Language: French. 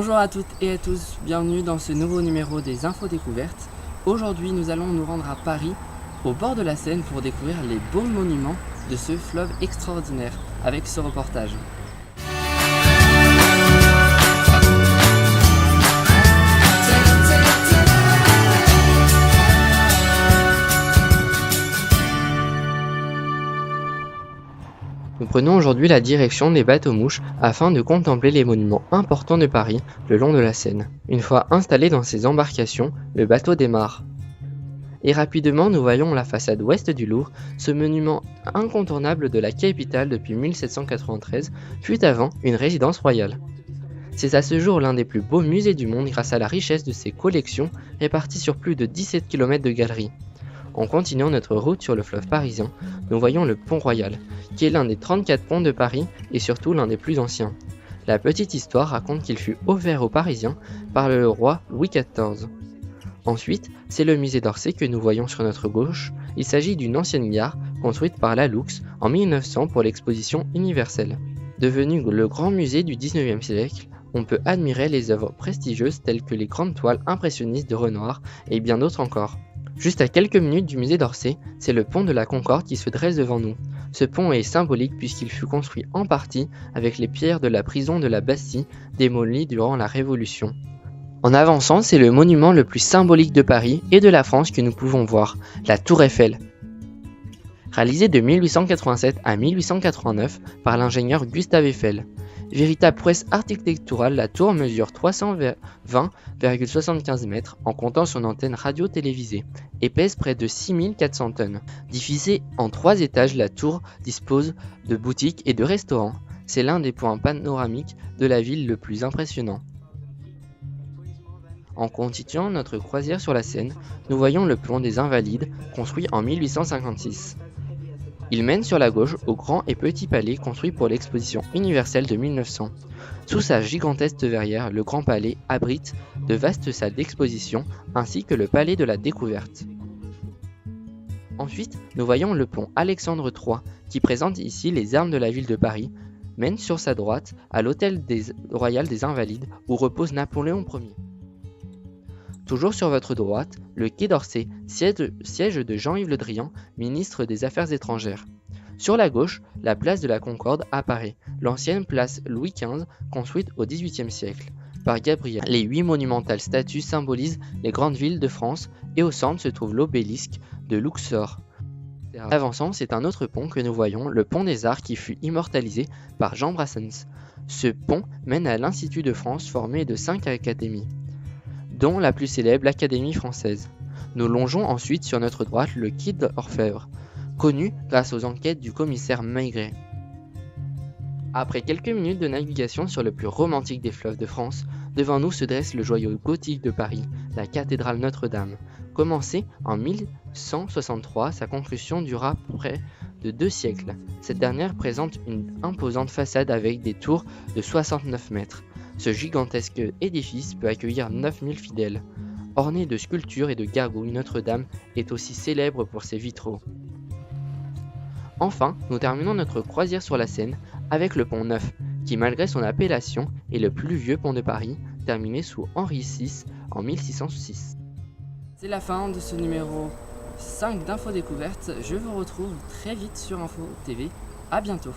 Bonjour à toutes et à tous, bienvenue dans ce nouveau numéro des Infos Découvertes. Aujourd'hui nous allons nous rendre à Paris, au bord de la Seine, pour découvrir les beaux monuments de ce fleuve extraordinaire avec ce reportage. Nous prenons aujourd'hui la direction des bateaux-mouches afin de contempler les monuments importants de Paris le long de la Seine. Une fois installé dans ses embarcations, le bateau démarre. Et rapidement, nous voyons la façade ouest du Louvre, ce monument incontournable de la capitale depuis 1793, fut avant une résidence royale. C'est à ce jour l'un des plus beaux musées du monde grâce à la richesse de ses collections réparties sur plus de 17 km de galeries. En continuant notre route sur le fleuve parisien, nous voyons le Pont Royal, qui est l'un des 34 ponts de Paris et surtout l'un des plus anciens. La petite histoire raconte qu'il fut offert aux Parisiens par le roi Louis XIV. Ensuite, c'est le musée d'Orsay que nous voyons sur notre gauche. Il s'agit d'une ancienne gare construite par Laloux en 1900 pour l'exposition universelle. Devenu le grand musée du 19e siècle, on peut admirer les œuvres prestigieuses telles que les grandes toiles impressionnistes de Renoir et bien d'autres encore. Juste à quelques minutes du musée d'Orsay, c'est le pont de la Concorde qui se dresse devant nous. Ce pont est symbolique puisqu'il fut construit en partie avec les pierres de la prison de la Bastille démolie durant la Révolution. En avançant, c'est le monument le plus symbolique de Paris et de la France que nous pouvons voir, la Tour Eiffel. Réalisée de 1887 à 1889 par l'ingénieur Gustave Eiffel. Véritable prouesse architecturale, la tour mesure 320,75 mètres en comptant son antenne radio-télévisée et pèse près de 6400 tonnes. Divisée en 3 étages, la tour dispose de boutiques et de restaurants. C'est l'un des points panoramiques de la ville le plus impressionnant. En continuant notre croisière sur la Seine, nous voyons le pont des Invalides, construit en 1856. Il mène sur la gauche au Grand et Petit Palais construit pour l'exposition universelle de 1900. Sous sa gigantesque verrière, le Grand Palais abrite de vastes salles d'exposition ainsi que le Palais de la Découverte. Ensuite, nous voyons le pont Alexandre III qui présente ici les armes de la ville de Paris, mène sur sa droite à l'hôtel royal des Invalides où repose Napoléon Ier. Toujours sur votre droite, le quai d'Orsay, siège de Jean-Yves Le Drian, ministre des Affaires étrangères. Sur la gauche, la place de la Concorde apparaît, l'ancienne place Louis XV construite au XVIIIe siècle par Gabriel. Les 8 monumentales statues symbolisent les grandes villes de France et au centre se trouve l'obélisque de Luxor. Avançant, c'est un autre pont que nous voyons, le pont des Arts qui fut immortalisé par Jean Brassens. Ce pont mène à l'Institut de France formé de 5 académies, dont la plus célèbre, l'Académie française. Nous longeons ensuite sur notre droite le quai d'Orfèvre, connu grâce aux enquêtes du commissaire Maigret. Après quelques minutes de navigation sur le plus romantique des fleuves de France, devant nous se dresse le joyau gothique de Paris, la cathédrale Notre-Dame. Commencée en 1163, sa construction dura près de 2 siècles. Cette dernière présente une imposante façade avec des tours de 69 mètres. Ce gigantesque édifice peut accueillir 9000 fidèles. Orné de sculptures et de gargouilles, Notre-Dame est aussi célèbre pour ses vitraux. Enfin, nous terminons notre croisière sur la Seine avec le pont Neuf, qui malgré son appellation est le plus vieux pont de Paris, terminé sous Henri VI en 1606. C'est la fin de ce numéro 5 d'Infos Découvertes. Je vous retrouve très vite sur Info TV. À bientôt.